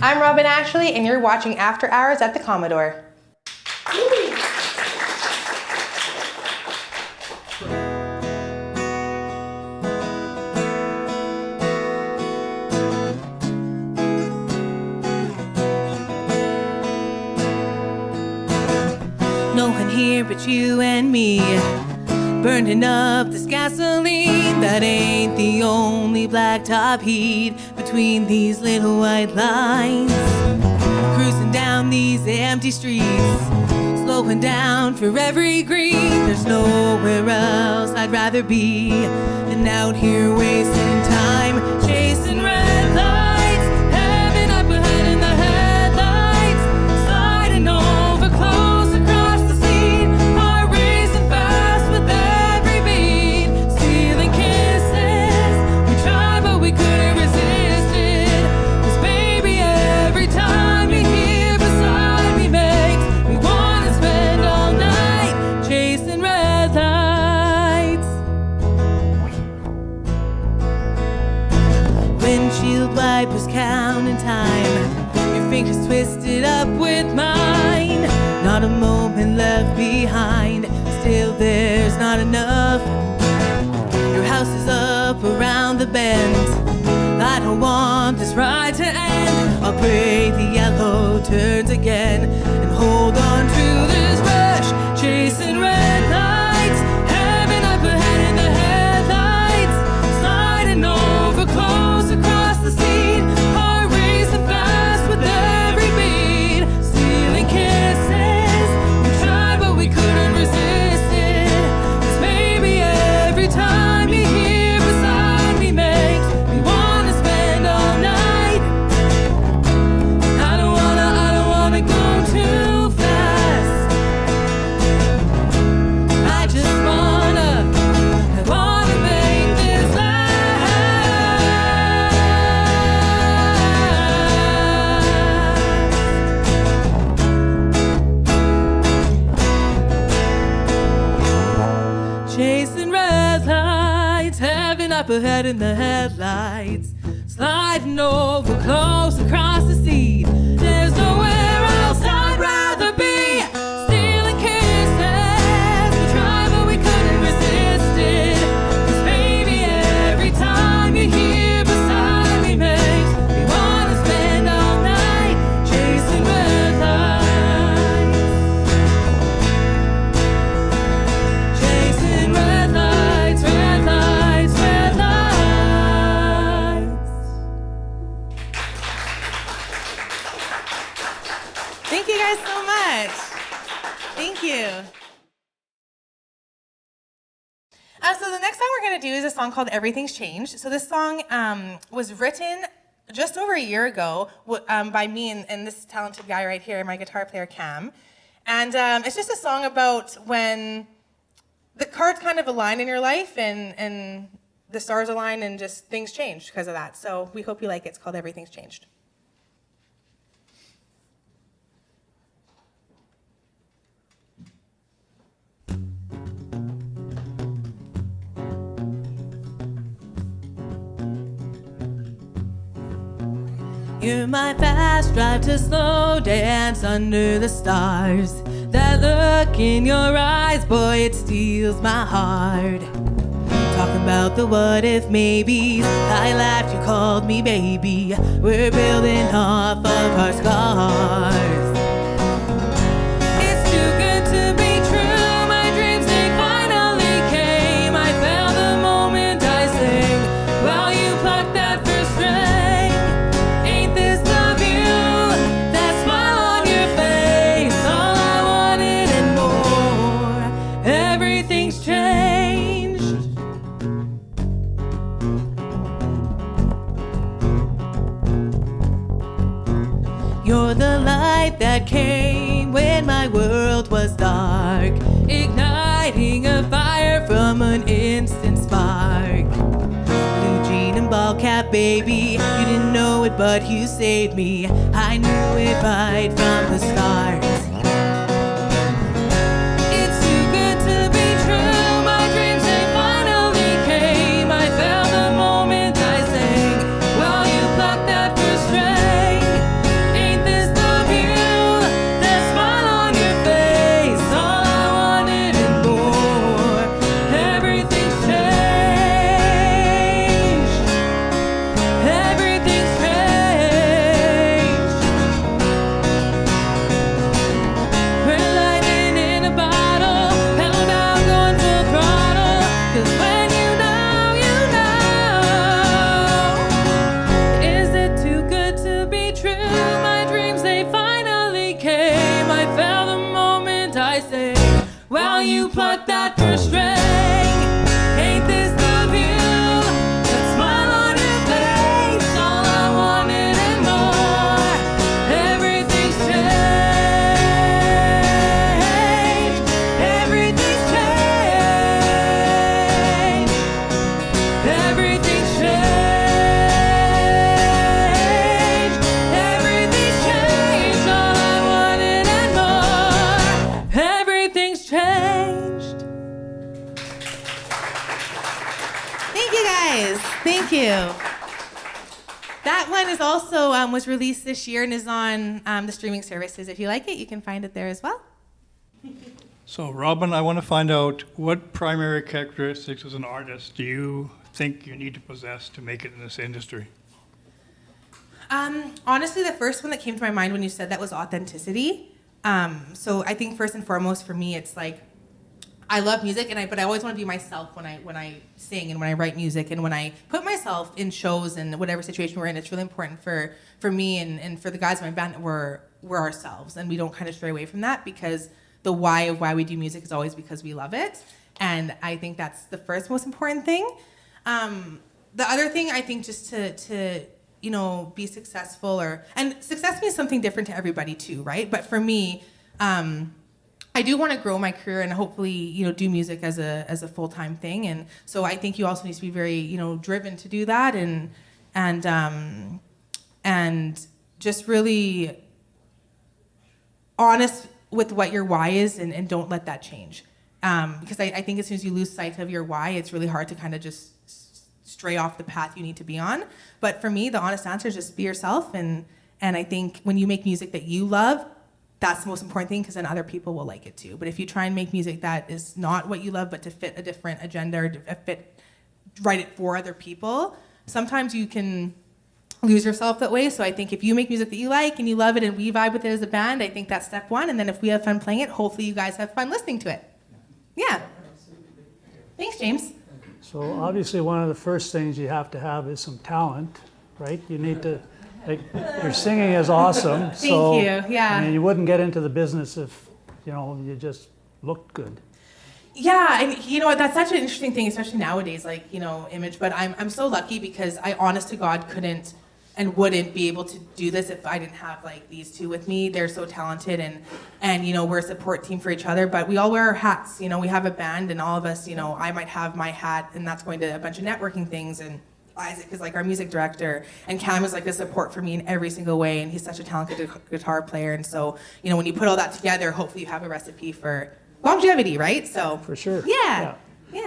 I'm Robyn Ashley, and you're watching After Hours at the Commodore. No one here but you and me, burning up this gasoline. That ain't the only blacktop heat between these little white lines. Cruising down these empty streets, slowing down for every green. There's nowhere else I'd rather be than out here wasting time, chasing red lights, having up ahead in the headlights, sliding over close across the scene, heart racing fast with every beat, stealing kisses. We tried but we couldn't resist it, 'cause baby every time you're here beside me makes me wanna spend all night chasing red lights. Windshield wipers counting time, your fingers twisted up with mine. Not a moment left behind, still there's not enough. Your house is up around the bend, I don't want this ride to end. I'll pray the yellow turns again and hold on to this rush, chasing red lights, having up ahead in the headlights, sliding over close across the scene, heart racing fast with every beat, stealing kisses. We tried but we couldn't resist it, 'cause baby every time you're here beside me makes me wanna spend all night. I don't wanna go too fast. I just wanna make this last. Chasing red lights, having up ahead in the headlights, sliding over close across the sea. There's nowhere else I'd rather be, stealing kisses. We tried but we couldn't resist it, 'cause baby every time you're here beside me makes me wanna spend all night chasing red lights, chasing red lights, red lights, red lights. Thank you guys so much. Thank you. So the next song we're going to do is a song called Everything's Changed. So this song was written just over a year ago by me and this talented guy right here, my guitar player Cam. And it's just a song about when the cards kind of align in your life and the stars align and just things change because of that. So we hope you like it. It's called Everything's Changed. You're my fast drive to slow dance under the stars. That look in your eyes, boy, it steals my heart. Talking about the what if maybes, I laughed, you called me baby. We're building off of our scars. It's too good to be true, my dreams they finally came. I felt the moment I sang, while you plucked that first string. Ain't this love you, that smile on your face, all I wanted and more. Everything's changed. You're the light that came when my world was dark, igniting a fire from an instant spark. Blue jean and ball cap, baby, you didn't know it but you saved me. I knew it right from the start. It's too good to be true, my dreams they finally came. I felt the moment I sang, while you plucked that first string. how you pluck that first string. Ain't this the view? That smile on your face, all I wanted and more. Everything's changed. Everything's changed. Everything's changed. Everything's changed. All I wanted and more. Everything's changed. Thank you guys. Thank you. That one is also was released this year and is on the streaming services. If you like it, you can find it there as well. So, Robyn, I want to find out what primary characteristics as an artist do you think you need to possess to make it in this industry? Honestly, the first one that came to my mind when you said that was authenticity. So I think first and foremost for me, it's like I love music, but I always want to be myself when I sing and when I write music and when I put myself in shows and whatever situation we're in. It's really important for me and for the guys in my band that we're ourselves and we don't kind of stray away from that, because the why of why we do music is always because we love it. And I think that's the first most important thing. The other thing, I think, just to be successful, and success means something different to everybody too, right? But for me, I do want to grow my career and hopefully, do music as a full-time thing. And so I think you also need to be very, driven to do that and just really honest with what your why is and don't let that change. Because I think as soon as you lose sight of your why, it's really hard to kind of just stray off the path you need to be on. But for me, the honest answer is just be yourself. And I think when you make music that you love, that's the most important thing, because then other people will like it too. But if you try and make music that is not what you love, but to fit a different agenda or to write it for other people, sometimes you can lose yourself that way. So I think if you make music that you like and you love it and we vibe with it as a band, I think that's step one. And then if we have fun playing it, hopefully you guys have fun listening to it. Yeah. Thanks, James. So obviously one of the first things you have to have is some talent, right? You need to, your singing is awesome. Thank you, yeah. I mean, you wouldn't get into the business if, you just looked good. Yeah, and that's such an interesting thing, especially nowadays, image. But I'm so lucky because I honest to God couldn't and wouldn't be able to do this if I didn't have these two with me. They're so talented and we're a support team for each other, but we all wear our hats. We have a band and all of us, I might have my hat and that's going to a bunch of networking things, and Isaac is our music director, and Cam is a support for me in every single way, and he's such a talented guitar player. And so, when you put all that together, hopefully you have a recipe for longevity, right? So for sure. Yeah.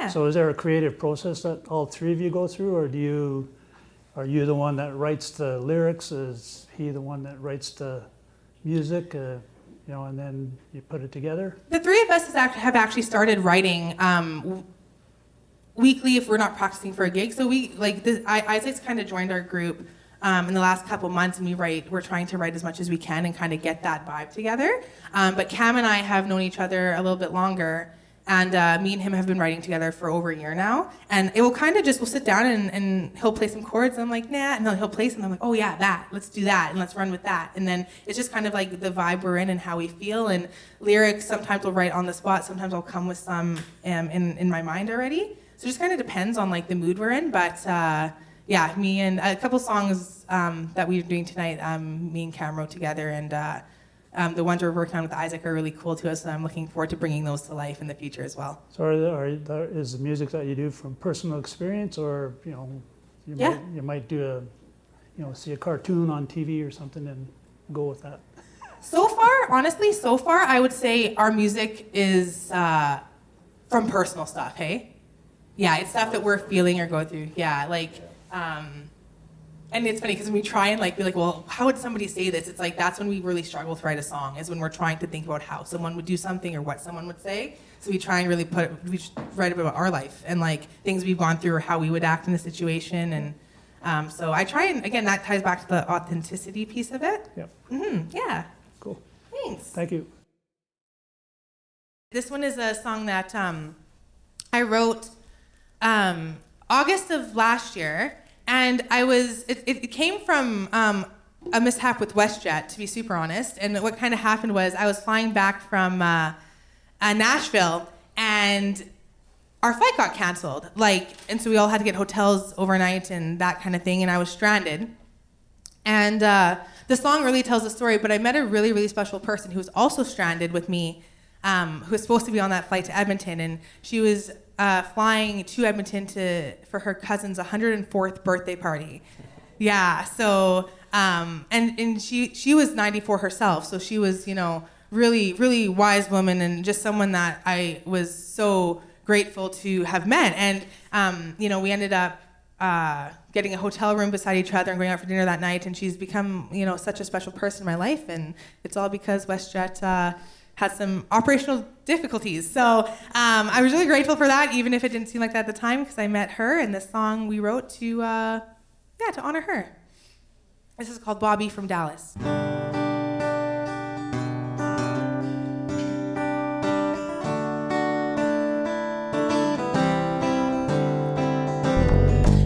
So is there a creative process that all three of you go through, or are you the one that writes the lyrics? Is he the one that writes the music? And then you put it together? The three of us have actually started writing weekly if we're not practicing for a gig. So Isaac's kind of joined our group in the last couple months, and we're trying to write as much as we can and kind of get that vibe together. But Cam and I have known each other a little bit longer, and me and him have been writing together for over a year now. And it will kind of we'll sit down and he'll play some chords, and I'm like, nah, and then he'll play some, I'm like, oh yeah, that, let's do that, and let's run with that. And then it's just kind of the vibe we're in and how we feel. And lyrics, sometimes we'll write on the spot, sometimes I'll come with some in my mind already. So it just kind of depends on the mood we're in. But yeah, me and a couple songs that we're doing tonight, me and Cam wrote together, and the ones we're working on with Isaac are really cool to us, and I'm looking forward to bringing those to life in the future as well. So is the music that you do from personal experience, or you might do see a cartoon on TV or something and go with that? So far, I would say our music is from personal stuff, hey? Yeah, it's stuff that we're feeling or going through. Yeah, and it's funny because when we try and be well, how would somebody say this? It's that's when we really struggle to write a song, is when we're trying to think about how someone would do something or what someone would say. So we try and really write about our life and things we've gone through or how we would act in a situation. And so I try, and again, that ties back to the authenticity piece of it. Yep. Mm-hmm, yeah. Cool. Thanks. Thank you. This one is a song that I wrote August of last year, and it came from a mishap with WestJet, to be super honest. And what kind of happened was I was flying back from Nashville, and our flight got canceled. And so we all had to get hotels overnight and that kind of thing, and I was stranded. And the song really tells the story, but I met a really, really special person who was also stranded with me, who was supposed to be on that flight to Edmonton, and she was flying to Edmonton for her cousin's 104th birthday party. Yeah, so, and she was 94 herself, so she was, really, really wise woman and just someone that I was so grateful to have met. And, we ended up getting a hotel room beside each other and going out for dinner that night, and she's become, such a special person in my life, and it's all because WestJet had some operational difficulties. So I was really grateful for that, even if it didn't seem like that at the time, because I met her, and this song we wrote to honor her. This is called Bobbi from Dallas.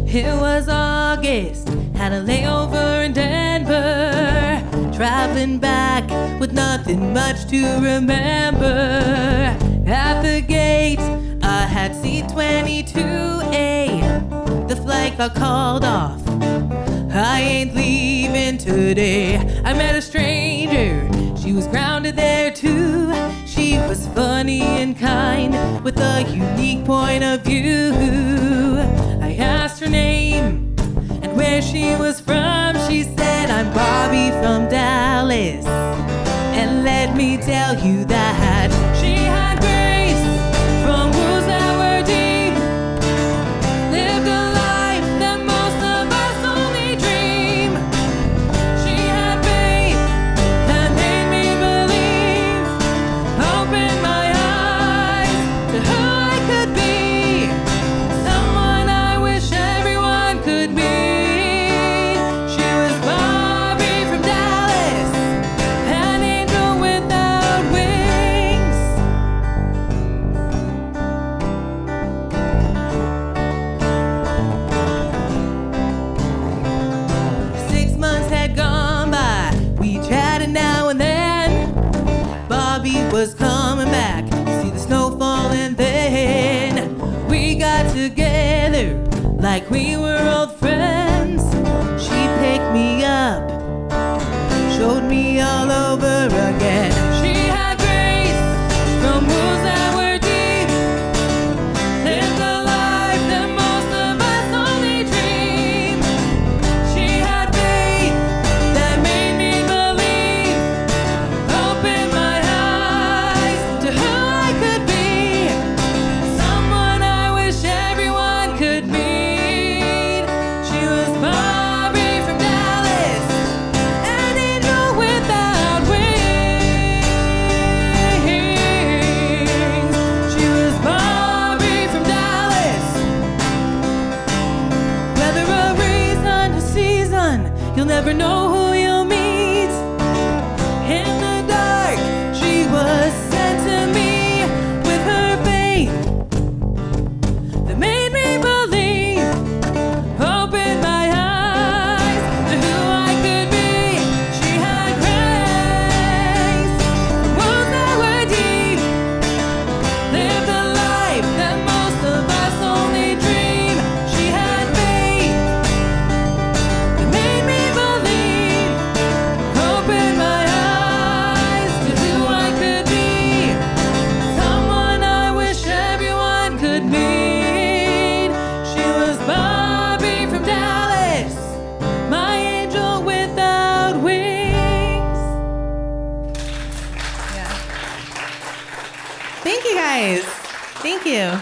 It was August, had a layover in Denver, traveling back with nothing much to remember. At the gate, I had C-22A, the flight got called off. I ain't leaving today. I met a stranger, she was grounded there too. She was funny and kind, with a unique point of view. I asked her name and where she was from. She said, I'm Bobbi from Dallas. And let me tell you that she had grace from wounds that were deep, lived a life that most of us only dream. She had faith that made me believe, opened my eyes to who I could be, someone I wish everyone could meet. She was Bobbi from Dallas, an angel without wings. 6 months had gone by, we chatted now and then. Bobbi was coming back to see the snow fall, and then we got together like we were old friends. She picked me up, showed me all over again. She had grace from wounds that were deep, lived a life that most of us only dream. She had faith that made me believe, opened my eyes to who I could be, someone I wish everyone could meet. She was Bobbi from Dallas, an angel without wings. She was Bobbi from Dallas. Whether a reason or season, you'll never know who you'll meet. In the dark, she was sent to me with her faith that made me believe, opened my eyes to who I could be. She had grace from wounds that were deep, lived a life that most of us only dream. She had faith that made me believe, opened my eyes to who I could be, someone I wish everyone could meet. She was Bobbi from Dallas, my angel without wings. Yeah. Thank you guys. Thank you.